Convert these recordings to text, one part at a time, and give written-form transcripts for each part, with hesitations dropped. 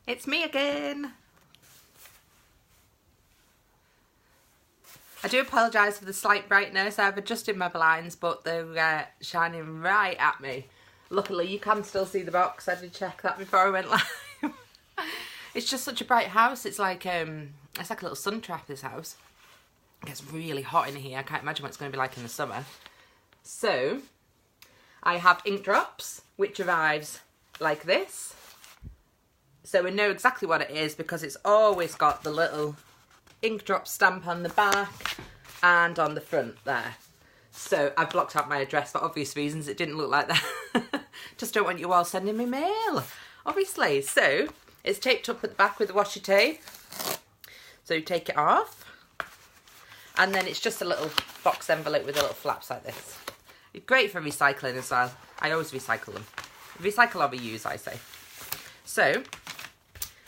It's me again. I do apologise for the slight brightness. I've adjusted my blinds, but they're shining right at me. Luckily, you can still see the box. I did check that before I went live. It's just such a bright house. It's like a little sun trap, this house. It gets really hot in here. I can't imagine what it's going to be like in the summer. So, I have ink drops, which arrives like this. So we know exactly what it is because it's always got the little ink drop stamp on the back and on the front there. So I blocked out my address for obvious reasons. It didn't look like that. Just don't want you all sending me mail, obviously. So it's taped up at the back with the washi tape. So you take it off. And then it's just a little box envelope with the little flaps like this. It's great for recycling as well. I always recycle them. Recycle or reuse, I say. So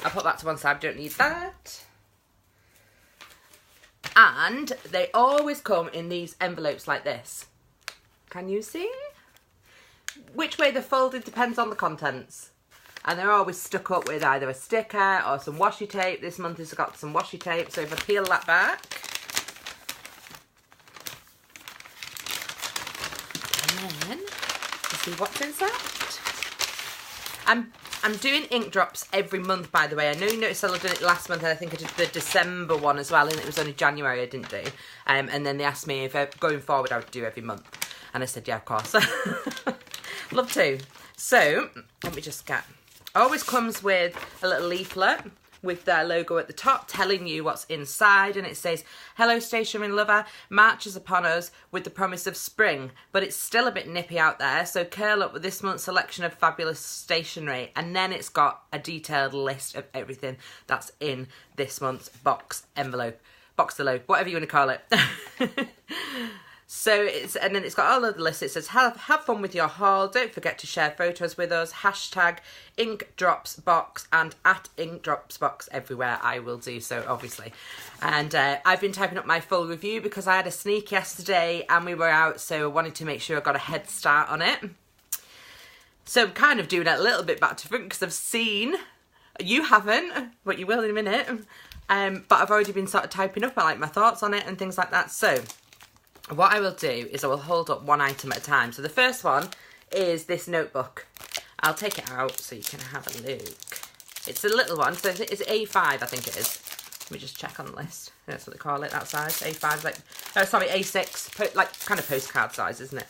I'll put that to one side, don't need that. And they always come in these envelopes like this. Can you see? Which way they're folded depends on the contents. And they're always stuck up with either a sticker or some washi tape. This month has got some washi tape, so if I peel that back. And then, let's see what's inside. I'm doing ink drops every month, by the way. I know you noticed I did it last month, and I think I did the December one as well, and it was only January I didn't do. And then they asked me if going forward I would do every month. And I said, yeah, of course. Love to. So, let me just get... Always comes with a little leaflet with their logo at the top telling you what's inside, and it says, hello stationery lover, March is upon us with the promise of spring, but it's still a bit nippy out there, so curl up with this month's selection of fabulous stationery. And then it's got a detailed list of everything that's in this month's box envelope, whatever you want to call it. So and then it's got all of the lists. It says, have fun with your haul. Don't forget to share photos with us. Hashtag #InkDropsBox and @InkDropsBox everywhere. I will do so, obviously. And I've been typing up my full review because I had a sneak yesterday and we were out, so I wanted to make sure I got a head start on it. So I'm kind of doing it a little bit back to front because I've seen, you haven't, but you will in a minute. But I've already been sort of typing up my thoughts on it and things like that. So what I will do is I will hold up one item at a time. So the first one is this notebook. I'll take it out so you can have a look. It's a little one, so it's A5, I think it is. Let me just check on the list. That's what they call it, that size. A5, like, oh, sorry, A6, like kind of postcard size, isn't it?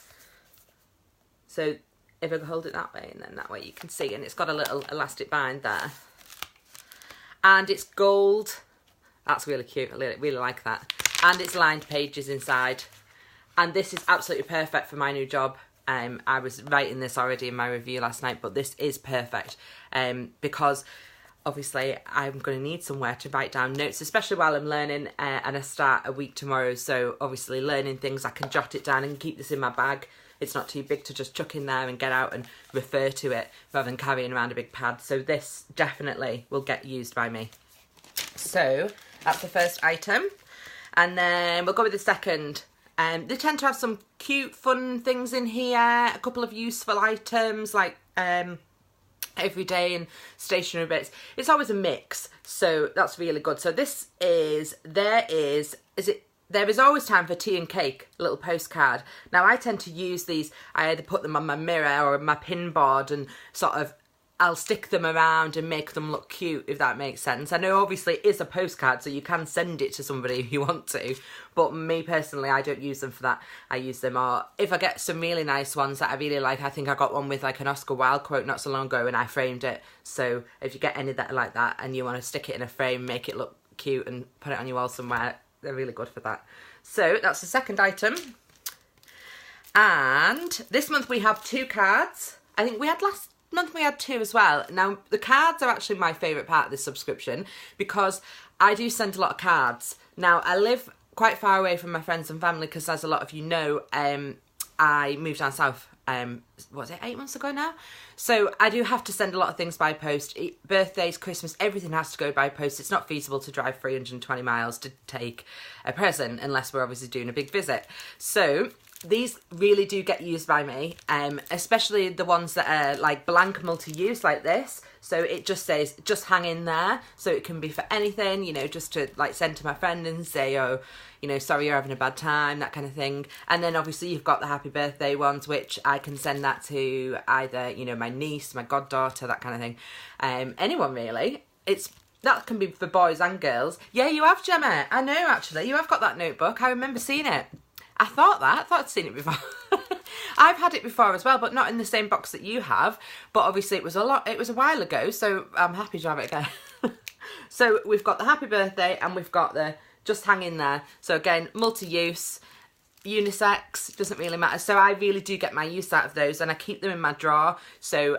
So if I hold it that way, and then that way you can see, and it's got a little elastic bind there. And it's gold. That's really cute. I really like that. And it's lined pages inside. And this is absolutely perfect for my new job. I was writing this already in my review last night, but this is perfect because obviously I'm going to need somewhere to write down notes, especially while I'm learning, and I start a week tomorrow. So obviously learning things, I can jot it down and keep this in my bag. It's not too big to just chuck in there and get out and refer to it rather than carrying around a big pad. So this definitely will get used by me. So that's the first item. And then we'll go with the second. They tend to have some cute, fun things in here. A couple of useful items like everyday and stationery bits. It's always a mix, so that's really good. So this is, there is always time for tea and cake, a little postcard. Now I tend to use these, I either put them on my mirror or my pin board and sort of, I'll stick them around and make them look cute, if that makes sense. I know obviously it is a postcard, so you can send it to somebody if you want to, but me personally, I don't use them for that. I use them, or if I get some really nice ones that I really like, I think I got one with like an Oscar Wilde quote not so long ago and I framed it. So if you get any that are like that and you want to stick it in a frame, make it look cute and put it on your wall somewhere, they're really good for that. So that's the second item. And this month we have 2 cards. I think we had last month we had 2 as well. Now the cards are actually my favourite part of this subscription because I do send a lot of cards. Now I live quite far away from my friends and family because, as a lot of you know, I moved down south, was it 8 months ago now? So I do have to send a lot of things by post. Birthdays, Christmas, everything has to go by post. It's not feasible to drive 320 miles to take a present unless we're obviously doing a big visit. So these really do get used by me, especially the ones that are like blank multi-use like this. So it just says, just hang in there. So it can be for anything, you know, just to like send to my friend and say, oh, you know, sorry you're having a bad time, that kind of thing. And then obviously you've got the happy birthday ones, which I can send that to either, you know, my niece, my goddaughter, that kind of thing. Anyone really. That can be for boys and girls. Yeah, you have, Gemma. I know, actually. You have got that notebook. I remember seeing it. I thought I'd seen it before. I've had it before as well, but not in the same box that you have. But obviously it was a while ago, so I'm happy to have it again. So we've got the happy birthday and we've got the just hang in there. So again, multi-use, unisex, doesn't really matter. So I really do get my use out of those and I keep them in my drawer. So,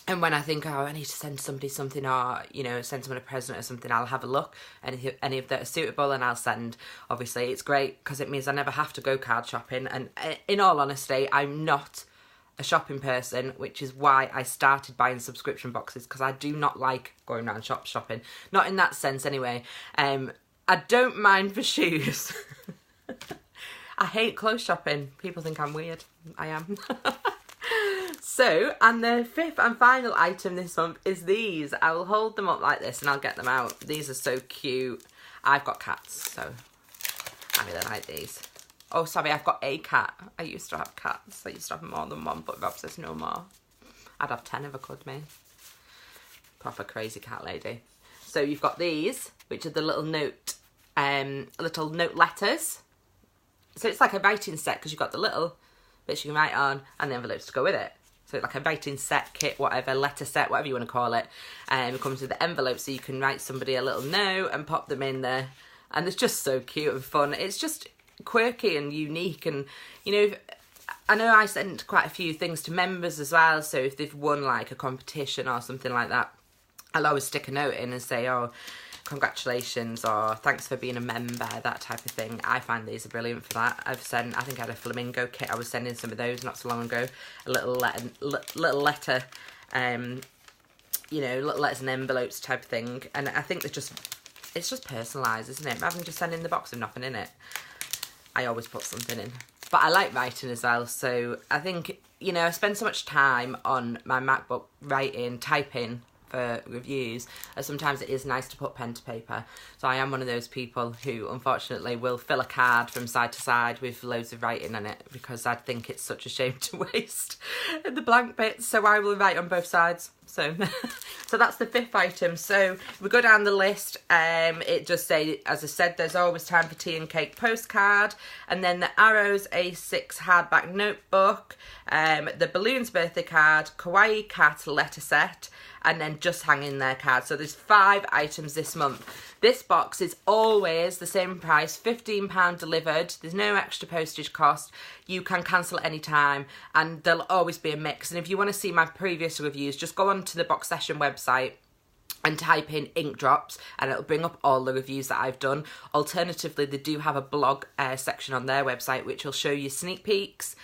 and when I think, oh, I need to send somebody something or, you know, send someone a present or something, I'll have a look. And if any of that are suitable and I'll send. Obviously, it's great because it means I never have to go card shopping. And in all honesty, I'm not a shopping person, which is why I started buying subscription boxes, because I do not like going around shopping. Not in that sense anyway. I don't mind for shoes. I hate clothes shopping. People think I'm weird. I am. So, and the fifth and final item this month is these. I will hold them up like this and I'll get them out. These are so cute. I've got cats, so I really like these. Oh, sorry, I've got a cat. I used to have cats. I used to have more than one, but Rob says no more. I'd have 10 if I could, me. Proper crazy cat lady. So you've got these, which are the little note letters. So it's like a writing set because you've got the little bits you can write on and the envelopes to go with it. So like a writing set, kit, whatever, letter set, whatever you want to call it. It comes with the envelope so you can write somebody a little note and pop them in there. And it's just so cute and fun. It's just quirky and unique. And, you know, I know I sent quite a few things to members as well. So if they've won like a competition or something like that, I'll always stick a note in and say, oh, congratulations or thanks for being a member, that type of thing. I find these are brilliant for that. I've sent, I think I had a flamingo kit. I was sending some of those not so long ago. A little letter, you know, little letters and envelopes type of thing. And I think it's just personalised, isn't it? Rather than just sending the box with nothing in it, I always put something in. But I like writing as well. So I think, you know, I spend so much time on my MacBook writing, typing for reviews, sometimes it is nice to put pen to paper. So I am one of those people who unfortunately will fill a card from side to side with loads of writing on it because I think it's such a shame to waste the blank bits, so I will write on both sides. So so that's the fifth item. So we go down the list, it just says, as I said, there's always time for tea and cake postcard, and then the Arrows A6 hardback notebook, the Balloons birthday card, Kawaii Cat letter set, and then just hang in there card. So there's 5 items this month. This box is always the same price, £15 delivered. There's no extra postage cost. You can cancel at any time and there'll always be a mix. And if you want to see my previous reviews, just go on to the BoXession website and type in ink drops and it'll bring up all the reviews that I've done. Alternatively, they do have a blog section on their website which will show you sneak peeks.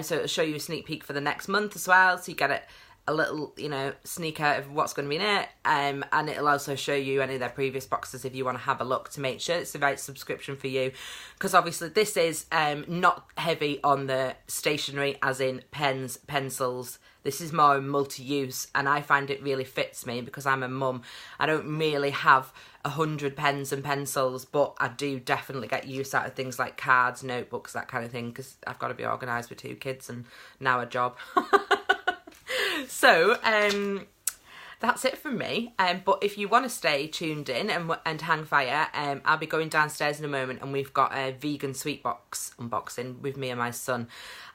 So it'll show you a sneak peek for the next month as well. So you get a little, you know, sneak out of what's going to be in it, and it'll also show you any of their previous boxes if you want to have a look to make sure it's the right subscription for you, because obviously this is not heavy on the stationery as in pens, pencils. This is more multi-use and I find it really fits me because I'm a mum. I don't really have 100 pens and pencils, but I do definitely get use out of things like cards, notebooks, that kind of thing, because I've got to be organised with 2 kids and now a job. So, that's it from me. But if you want to stay tuned in and hang fire, I'll be going downstairs in a moment and we've got a vegan sweet box unboxing with me and my son.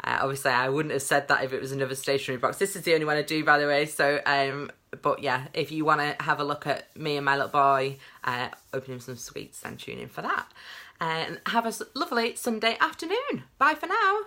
Obviously, I wouldn't have said that if it was another stationery box. This is the only one I do, by the way. So, but yeah, if you want to have a look at me and my little boy opening some sweets, then tune in for that. And have a lovely Sunday afternoon. Bye for now.